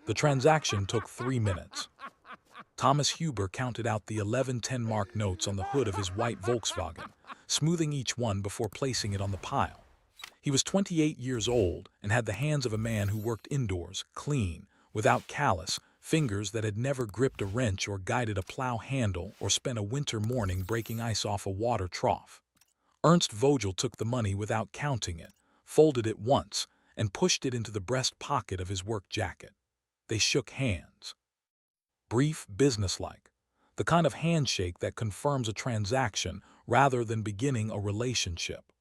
The transaction took 3 minutes. Thomas Huber counted out the 11 10-mark notes on the hood of his white Volkswagen, smoothing each one before placing it on the pile. He was 28 years old and had the hands of a man who worked indoors, clean, without callus, fingers that had never gripped a wrench or guided a plow handle or spent a winter morning breaking ice off a water trough. Ernst Vogel took the money without counting it, folded it once, and pushed it into the breast pocket of his work jacket. They shook hands. Brief, businesslike. The kind of handshake that confirms a transaction rather than beginning a relationship.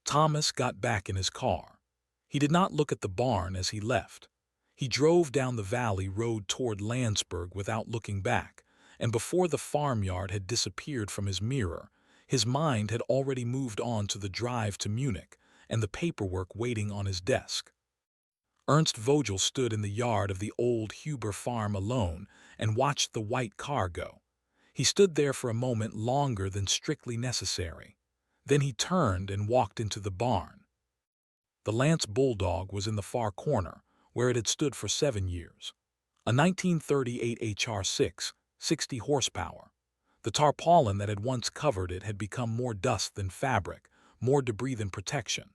Thomas got back in his car. He did not look at the barn as he left. He drove down the valley road toward Landsberg without looking back, and before the farmyard had disappeared from his mirror, his mind had already moved on to the drive to Munich and the paperwork waiting on his desk. Ernst Vogel stood in the yard of the old Huber farm alone and watched the white car go. He stood there for a moment longer than strictly necessary. Then he turned and walked into the barn. The Lanz bulldog was in the far corner, where it had stood for 7 years. A 1938 HR6, 60 horsepower. The tarpaulin that had once covered it had become more dust than fabric, more debris than protection.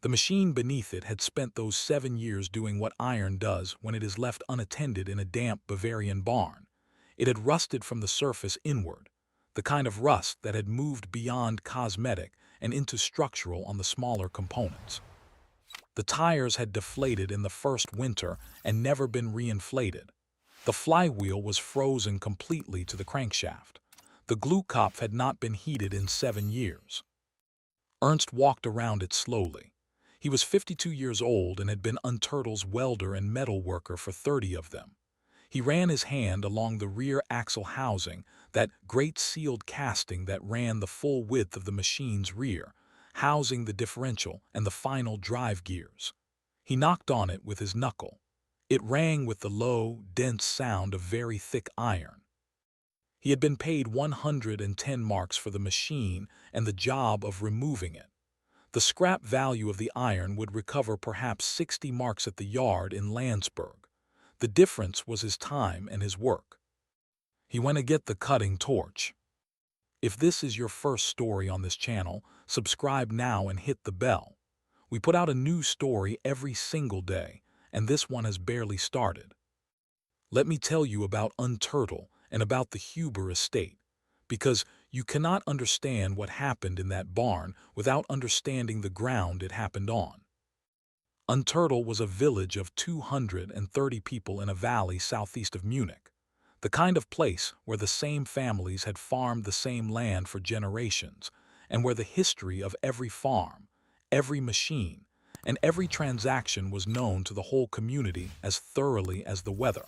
The machine beneath it had spent those 7 years doing what iron does when it is left unattended in a damp Bavarian barn. It had rusted from the surface inward, the kind of rust that had moved beyond cosmetic and into structural on the smaller components. The tires had deflated in the first winter and never been reinflated. The flywheel was frozen completely to the crankshaft. The glue kopf had not been heated in 7 years. Ernst walked around it slowly. He was 52 years old and had been Unturtle's welder and metal worker for 30 of them. He ran his hand along the rear axle housing, that great sealed casting that ran the full width of the machine's rear, housing the differential and the final drive gears. He knocked on it with his knuckle. It rang with the low, dense sound of very thick iron. He had been paid 110 marks for the machine and the job of removing it. The scrap value of the iron would recover perhaps 60 marks at the yard in Landsberg. The difference was his time and his work. He went to get the cutting torch. If this is your first story on this channel, subscribe now and hit the bell. We put out a new story every single day, and this one has barely started. Let me tell you about Unturtle and about the Huber estate, because you cannot understand what happened in that barn without understanding the ground it happened on. Unturtle was a village of 230 people in a valley southeast of Munich, the kind of place where the same families had farmed the same land for generations, and where the history of every farm, every machine, and every transaction was known to the whole community as thoroughly as the weather.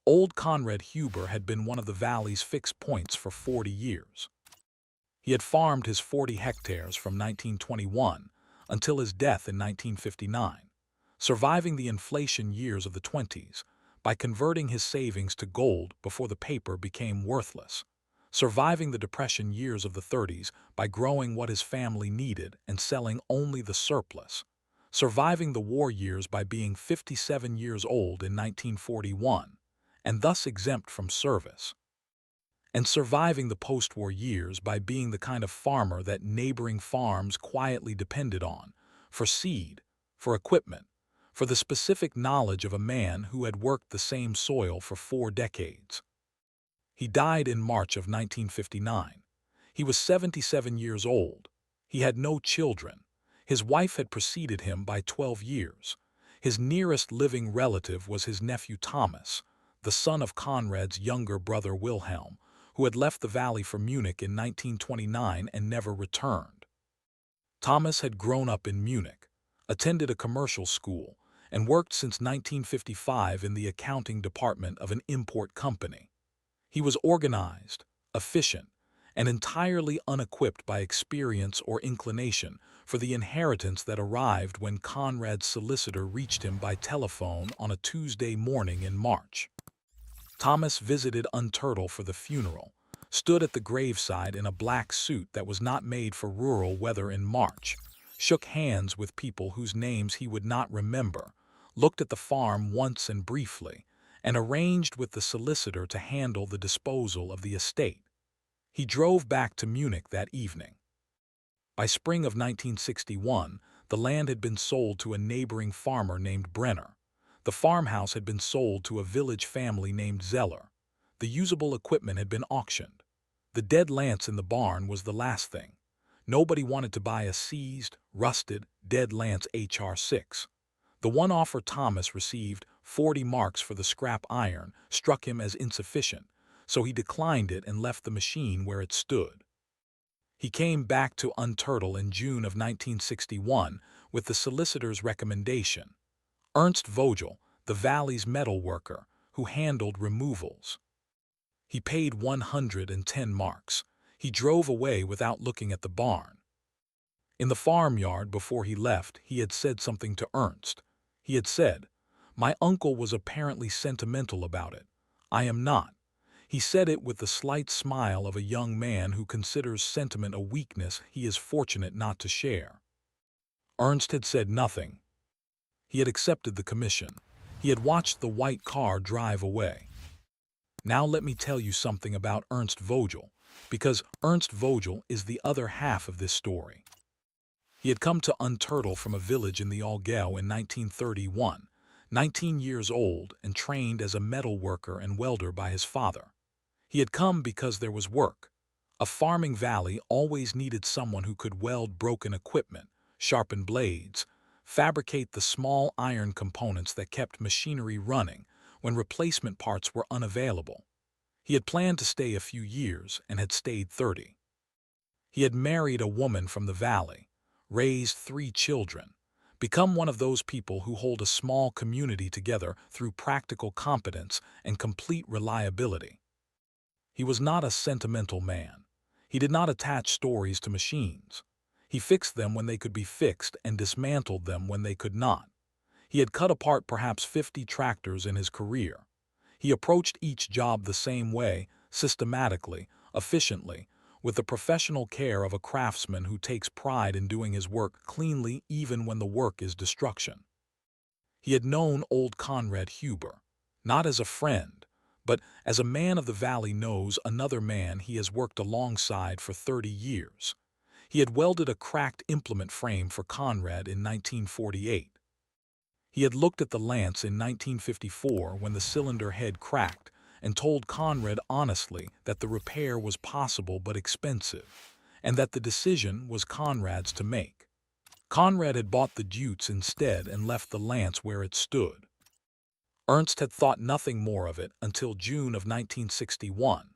Old Conrad Huber had been one of the valley's fixed points for 40 years. He had farmed his 40 hectares from 1921 until his death in 1959, surviving the inflation years of the 20s by converting his savings to gold before the paper became worthless, surviving the depression years of the 30s by growing what his family needed and selling only the surplus, surviving the war years by being 57 years old in 1941, and thus exempt from service, and surviving the post-war years by being the kind of farmer that neighboring farms quietly depended on, for seed, for equipment, for the specific knowledge of a man who had worked the same soil for 4 decades. He died in March of 1959. He was 77 years old. He had no children. His wife had preceded him by 12 years. His nearest living relative was his nephew Thomas, the son of Conrad's younger brother Wilhelm, who had left the valley for Munich in 1929 and never returned. Thomas had grown up in Munich, attended a commercial school, and worked since 1955 in the accounting department of an import company. He was organized, efficient, and entirely unequipped by experience or inclination for the inheritance that arrived when Conrad's solicitor reached him by telephone on a Tuesday morning in March. Thomas visited Unturtle for the funeral, stood at the graveside in a black suit that was not made for rural weather in March, shook hands with people whose names he would not remember, looked at the farm once and briefly, and arranged with the solicitor to handle the disposal of the estate. He drove back to Munich that evening. By spring of 1961, the land had been sold to a neighboring farmer named Brenner. The farmhouse had been sold to a village family named Zeller. The usable equipment had been auctioned. The dead Lanz in the barn was the last thing. Nobody wanted to buy a seized, rusted, dead Lanz HR-6. The one offer Thomas received, 40 marks for the scrap iron, struck him as insufficient, so he declined it and left the machine where it stood. He came back to Unturtle in June of 1961 with the solicitor's recommendation. Ernst Vogel, the valley's metal worker, who handled removals. He paid 110 marks. He drove away without looking at the barn. In the farmyard before he left, he had said something to Ernst. He had said, "My uncle was apparently sentimental about it. I am not." He said it with the slight smile of a young man who considers sentiment a weakness he is fortunate not to share. Ernst had said nothing. He had accepted the commission. He had watched the white car drive away. Now let me tell you something about Ernst Vogel, because Ernst Vogel is the other half of this story. He had come to Unturtle from a village in the Allgäu in 1931, 19 years old and trained as a metal worker and welder by his father. He had come because there was work. A farming valley always needed someone who could weld broken equipment, sharpen blades, fabricate the small iron components that kept machinery running when replacement parts were unavailable. He had planned to stay a few years and had stayed 30. He had married a woman from the valley, raised 3 children, become one of those people who hold a small community together through practical competence and complete reliability. He was not a sentimental man. He did not attach stories to machines. He fixed them when they could be fixed and dismantled them when they could not. He had cut apart perhaps 50 tractors in his career. He approached each job the same way, systematically, efficiently, with the professional care of a craftsman who takes pride in doing his work cleanly even when the work is destruction. He had known old Conrad Huber, not as a friend, but as a man of the valley knows another man he has worked alongside for 30 years. He had welded a cracked implement frame for Conrad in 1948. He had looked at the Lanz in 1954 when the cylinder head cracked and told Conrad honestly that the repair was possible but expensive, and that the decision was Conrad's to make. Conrad had bought the Deutz instead and left the Lanz where it stood. Ernst had thought nothing more of it until June of 1961,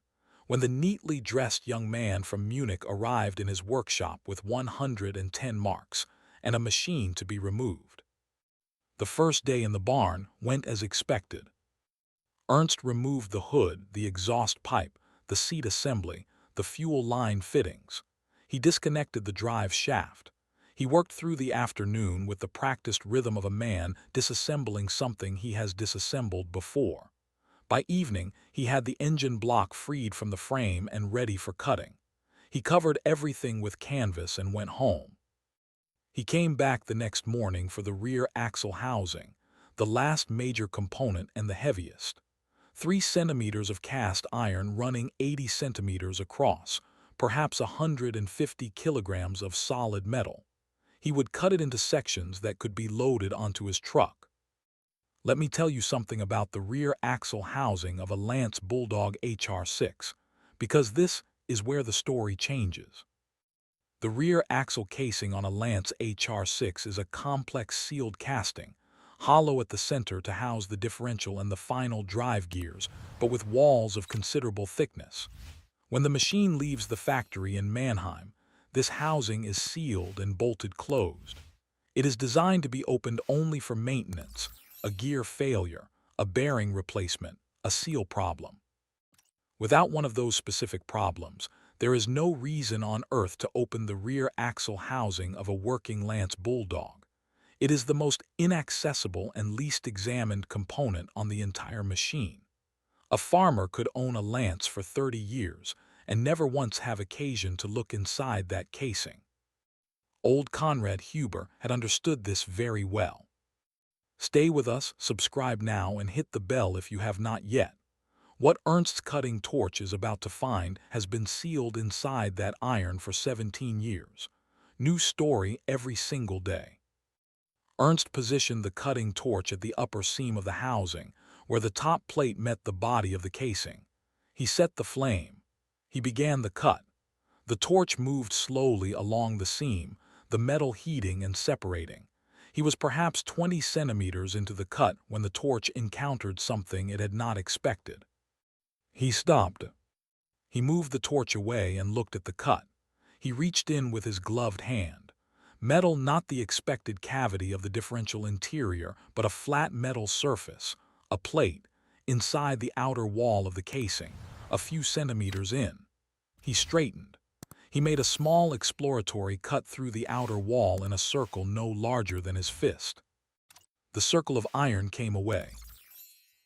when the neatly dressed young man from Munich arrived in his workshop with 110 marks and a machine to be removed. The first day in the barn went as expected. Ernst removed the hood, the exhaust pipe, the seat assembly, the fuel line fittings. He disconnected the drive shaft. He worked through the afternoon with the practiced rhythm of a man disassembling something he has disassembled before. By evening, he had the engine block freed from the frame and ready for cutting. He covered everything with canvas and went home. He came back the next morning for the rear axle housing, the last major component and the heaviest. 3 centimeters of cast iron running 80 centimeters across, perhaps 150 kilograms of solid metal. He would cut it into sections that could be loaded onto his truck. Let me tell you something about the rear axle housing of a Lanz Bulldog HR-6, because this is where the story changes. The rear axle casing on a Lanz HR-6 is a complex sealed casting, hollow at the center to house the differential and the final drive gears, but with walls of considerable thickness. When the machine leaves the factory in Mannheim, this housing is sealed and bolted closed. It is designed to be opened only for maintenance, a gear failure, a bearing replacement, a seal problem. Without one of those specific problems, there is no reason on earth to open the rear axle housing of a working Lanz Bulldog. It is the most inaccessible and least examined component on the entire machine. A farmer could own a Lanz for 30 years and never once have occasion to look inside that casing. Old Conrad Huber had understood this very well. Stay with us, subscribe now, and hit the bell if you have not yet. What Ernst's cutting torch is about to find has been sealed inside that iron for 17 years. New story every single day. Ernst positioned the cutting torch at the upper seam of the housing, where the top plate met the body of the casing. He set the flame. He began the cut. The torch moved slowly along the seam, the metal heating and separating. He was perhaps 20 centimeters into the cut when the torch encountered something it had not expected. He stopped. He moved the torch away and looked at the cut. He reached in with his gloved hand. Metal, not the expected cavity of the differential interior, but a flat metal surface, a plate, inside the outer wall of the casing, a few centimeters in. He straightened. He made a small exploratory cut through the outer wall in a circle no larger than his fist. The circle of iron came away.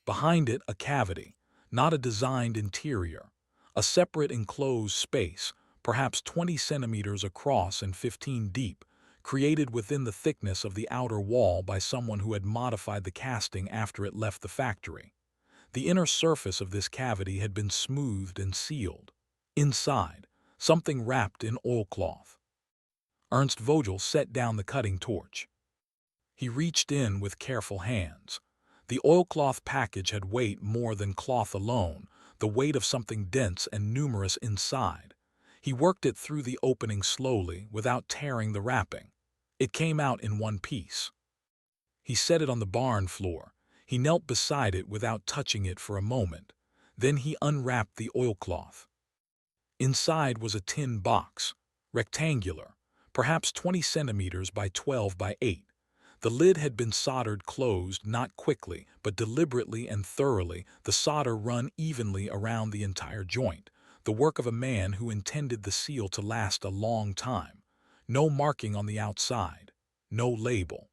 Behind it, a cavity, not a designed interior, a separate enclosed space, perhaps 20 centimeters across and 15 deep, created within the thickness of the outer wall by someone who had modified the casting after it left the factory. The inner surface of this cavity had been smoothed and sealed. Inside, something wrapped in oilcloth. Ernst Vogel set down the cutting torch. He reached in with careful hands. The oilcloth package had weight more than cloth alone, the weight of something dense and numerous inside. He worked it through the opening slowly, without tearing the wrapping. It came out in one piece. He set it on the barn floor. He knelt beside it without touching it for a moment. Then he unwrapped the oilcloth. Inside was a tin box, rectangular, perhaps 20 centimeters by 12 by 8. The lid had been soldered closed, not quickly, but deliberately and thoroughly, the solder run evenly around the entire joint, the work of a man who intended the seal to last a long time. No marking on the outside, no label.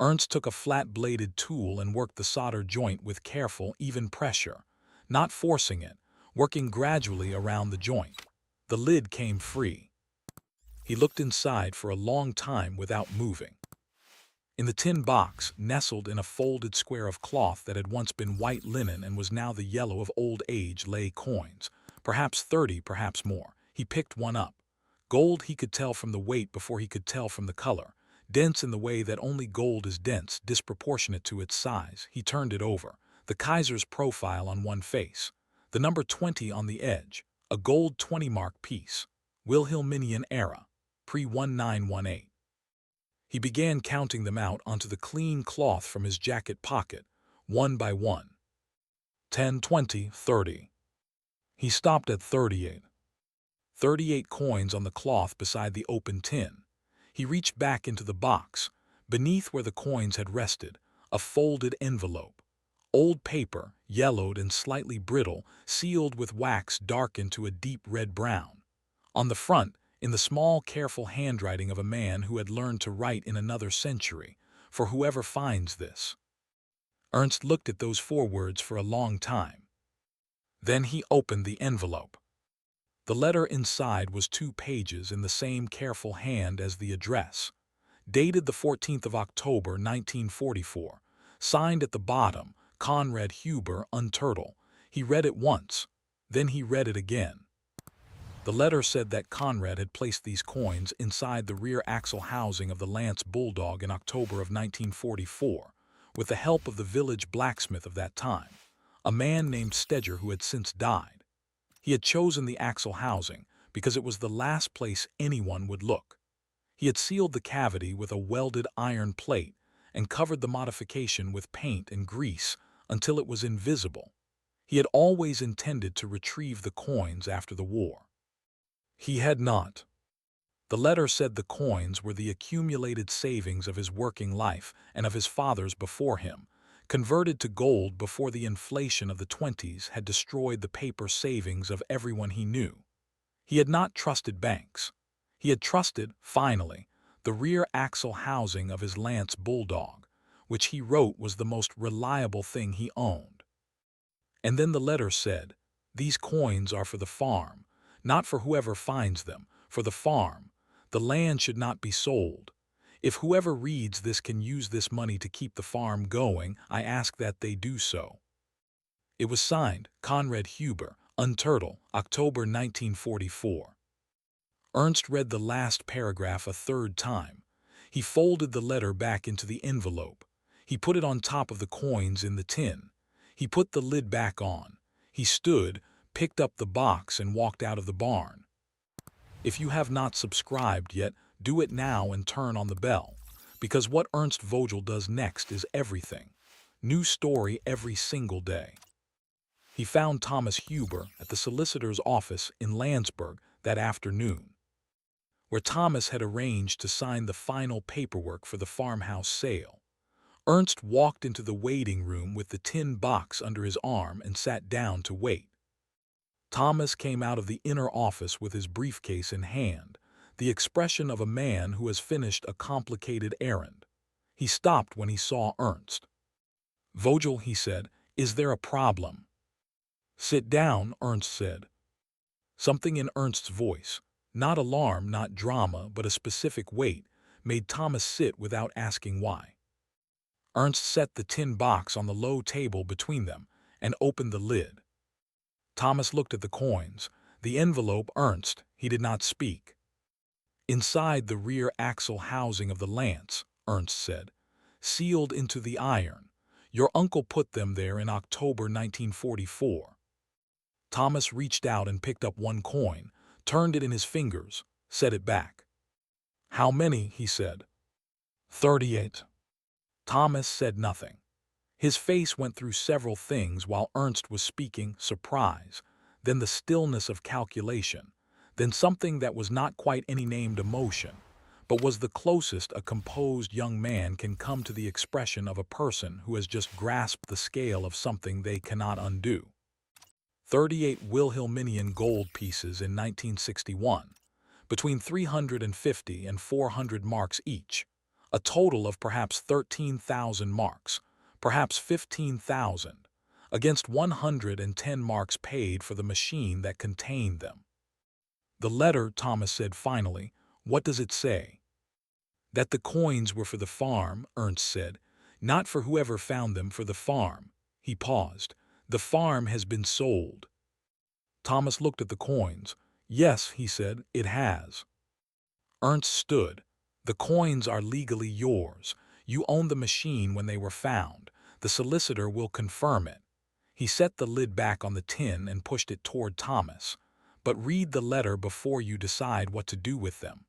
Ernst took a flat-bladed tool and worked the solder joint with careful, even pressure, not forcing it, working gradually around the joint. The lid came free. He looked inside for a long time without moving. In the tin box, nestled in a folded square of cloth that had once been white linen and was now the yellow of old age, lay coins, perhaps 30, perhaps more. He picked one up. Gold, he could tell from the weight before he could tell from the color. Dense in the way that only gold is dense, disproportionate to its size. He turned it over. The Kaiser's profile on one face. The number 20 on the edge. A gold 20-mark piece. Wilhelminian era. Pre-1918. He began counting them out onto the clean cloth from his jacket pocket, one by one. 10, 20, 30. He stopped at 38. 38 coins on the cloth beside the open tin. He reached back into the box. Beneath where the coins had rested, a folded envelope. Old paper, yellowed and slightly brittle, sealed with wax darkened to a deep red-brown. On the front, in the small, careful handwriting of a man who had learned to write in another century, "For whoever finds this." Ernst looked at those 4 words for a long time. Then he opened the envelope. The letter inside was 2 pages in the same careful hand as the address. Dated the 14th of October, 1944. Signed at the bottom, Conrad Huber, Unturtle. He read it once. Then he read it again. The letter said that Conrad had placed these coins inside the rear axle housing of the Lanz Bulldog in October of 1944, with the help of the village blacksmith of that time, a man named Steger who had since died. He had chosen the axle housing because it was the last place anyone would look. He had sealed the cavity with a welded iron plate and covered the modification with paint and grease until it was invisible. He had always intended to retrieve the coins after the war. He had not. The letter said the coins were the accumulated savings of his working life and of his father's before him, converted to gold before the inflation of the 20s had destroyed the paper savings of everyone he knew. He had not trusted banks. He had trusted, finally, the rear axle housing of his Lanz Bulldog, which he wrote was the most reliable thing he owned. And then the letter said, "These coins are for the farm, not for whoever finds them, for the farm. The land should not be sold. If whoever reads this can use this money to keep the farm going, I ask that they do so. It was signed, Conrad Huber, Unturtle, October 1944. Ernst read the last paragraph a third time. He folded the letter back into the envelope. He put it on top of the coins in the tin. He put the lid back on. He stood, picked up the box, and walked out of the barn. If you have not subscribed yet, do it now and turn on the bell, because what Ernst Vogel does next is everything. New story every single day. He found Thomas Huber at the solicitor's office in Landsberg that afternoon, where Thomas had arranged to sign the final paperwork for the farmhouse sale. Ernst walked into the waiting room with the tin box under his arm and sat down to wait. Thomas came out of the inner office with his briefcase in hand, the expression of a man who has finished a complicated errand. He stopped when he saw Ernst. "Vogel," he said, "is there a problem?" "Sit down," Ernst said. Something in Ernst's voice, not alarm, not drama, but a specific weight, made Thomas sit without asking why. Ernst set the tin box on the low table between them and opened the lid. Thomas looked at the coins, the envelope. Ernst, he did not speak. "Inside the rear axle housing of the Lanz," Ernst said, "sealed into the iron. Your uncle put them there in October 1944. Thomas reached out and picked up one coin, turned it in his fingers, set it back. "How many?" he said. 38. Thomas said nothing. His face went through several things while Ernst was speaking: surprise, then the stillness of calculation, then something that was not quite any named emotion, but was the closest a composed young man can come to the expression of a person who has just grasped the scale of something they cannot undo. 38 Wilhelminian gold pieces in 1961, between 350 and 400 marks each, a total of perhaps 13,000 marks, perhaps 15,000, against 110 marks paid for the machine that contained them. "The letter," Thomas said finally, "what does it say?" "That the coins were for the farm," Ernst said, "not for whoever found them, for the farm." He paused. "The farm has been sold." Thomas looked at the coins. "Yes," he said, "it has." Ernst stood. "The coins are legally yours. You owned the machine when they were found. The solicitor will confirm it." He set the lid back on the tin and pushed it toward Thomas. "But read the letter before you decide what to do with them."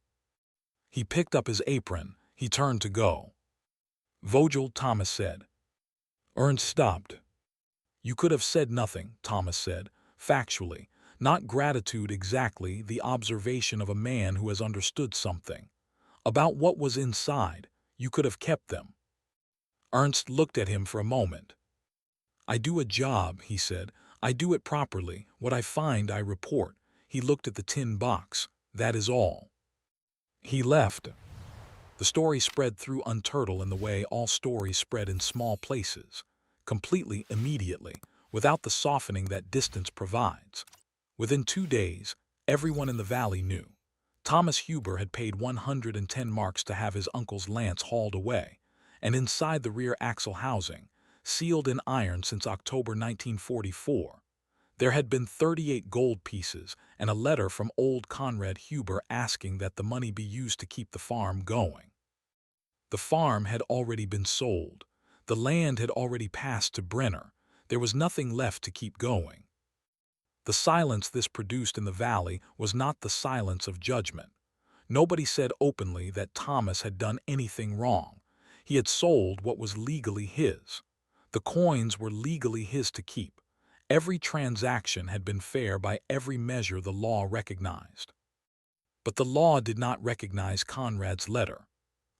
He picked up his apron. He turned to go. "Vogel," Thomas said. Ernst stopped. "You could have said nothing," Thomas said, factually, not gratitude exactly, the observation of a man who has understood something. "About what was inside, you could have kept them." Ernst looked at him for a moment. "I do a job," he said. "I do it properly. What I find, I report." He looked at the tin box. "That is all." He left. The story spread through Unturtle in the way all stories spread in small places, completely, immediately, without the softening that distance provides. Within 2 days, everyone in the valley knew. Thomas Huber had paid 110 marks to have his uncle's Lanz hauled away, and inside the rear axle housing, sealed in iron since October 1944, there had been 38 gold pieces and a letter from old Conrad Huber asking that the money be used to keep the farm going. The farm had already been sold. The land had already passed to Brenner. There was nothing left to keep going. The silence this produced in the valley was not the silence of judgment. Nobody said openly that Thomas had done anything wrong. He had sold what was legally his. The coins were legally his to keep. Every transaction had been fair by every measure the law recognized. But the law did not recognize Conrad's letter,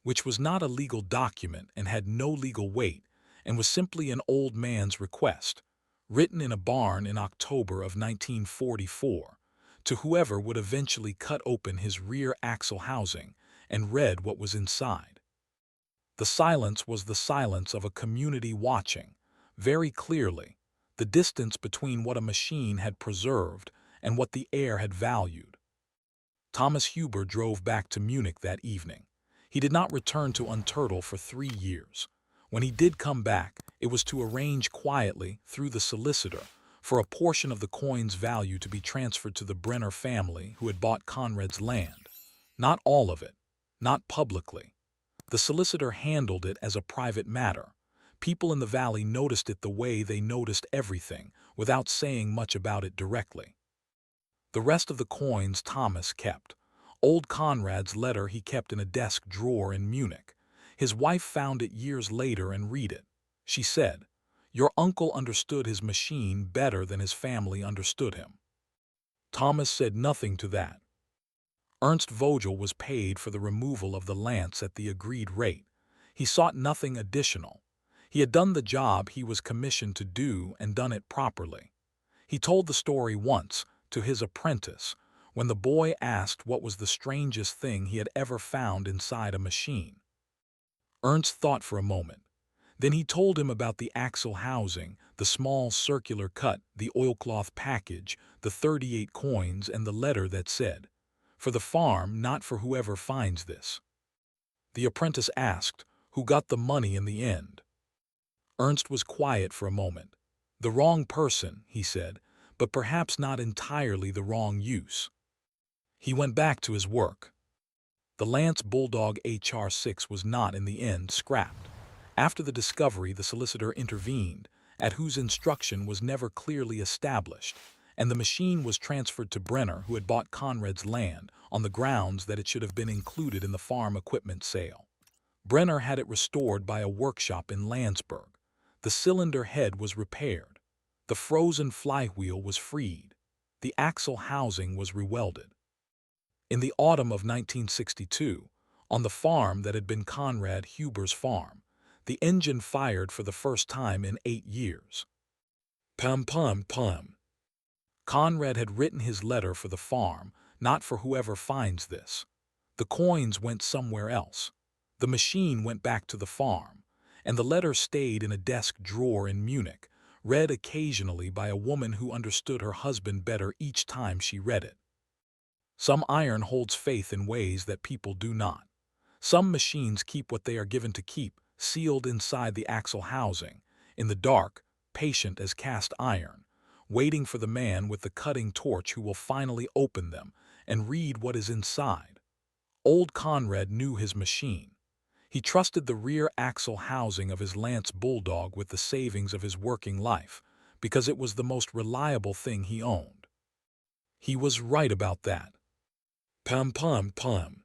which was not a legal document and had no legal weight, and was simply an old man's request, written in a barn in October of 1944, to whoever would eventually cut open his rear axle housing and read what was inside. The silence was the silence of a community watching, very clearly, the distance between what a machine had preserved and what the heir had valued. Thomas Huber drove back to Munich that evening. He did not return to Unturtle for 3 years. When he did come back, it was to arrange quietly, through the solicitor, for a portion of the coin's value to be transferred to the Brenner family who had bought Conrad's land. Not all of it, not publicly. The solicitor handled it as a private matter. People in the valley noticed it the way they noticed everything, without saying much about it directly. The rest of the coins Thomas kept. Old Conrad's letter he kept in a desk drawer in Munich. His wife found it years later and read it. She said, "Your uncle understood his machine better than his family understood him." Thomas said nothing to that. Ernst Vogel was paid for the removal of the Lanz at the agreed rate. He sought nothing additional. He had done the job he was commissioned to do and done it properly. He told the story once, to his apprentice, when the boy asked what was the strangest thing he had ever found inside a machine. Ernst thought for a moment. Then he told him about the axle housing, the small circular cut, the oilcloth package, the 38 coins, and the letter that said, "For the farm, not for whoever finds this." The apprentice asked, "Who got the money in the end?" Ernst was quiet for a moment. "The wrong person," he said, "but perhaps not entirely the wrong use." He went back to his work. The Lance Bulldog HR-6 was not in the end scrapped. After the discovery, the solicitor intervened, at whose instruction was never clearly established, and the machine was transferred to Brenner, who had bought Conrad's land, on the grounds that it should have been included in the farm equipment sale. Brenner had it restored by a workshop in Landsberg. The cylinder head was repaired. The frozen flywheel was freed. The axle housing was rewelded. In the autumn of 1962, on the farm that had been Conrad Huber's farm, the engine fired for the first time in 8 years. Pum pum pum. Conrad had written his letter for the farm, not for whoever finds this. The coins went somewhere else. The machine went back to the farm, and the letter stayed in a desk drawer in Munich, read occasionally by a woman who understood her husband better each time she read it. Some iron holds faith in ways that people do not. Some machines keep what they are given to keep, sealed inside the axle housing, in the dark, patient as cast iron, waiting for the man with the cutting torch who will finally open them and read what is inside. Old Conrad knew his machine. He trusted the rear axle housing of his Lance Bulldog with the savings of his working life, because it was the most reliable thing he owned. He was right about that. Pum pum pum.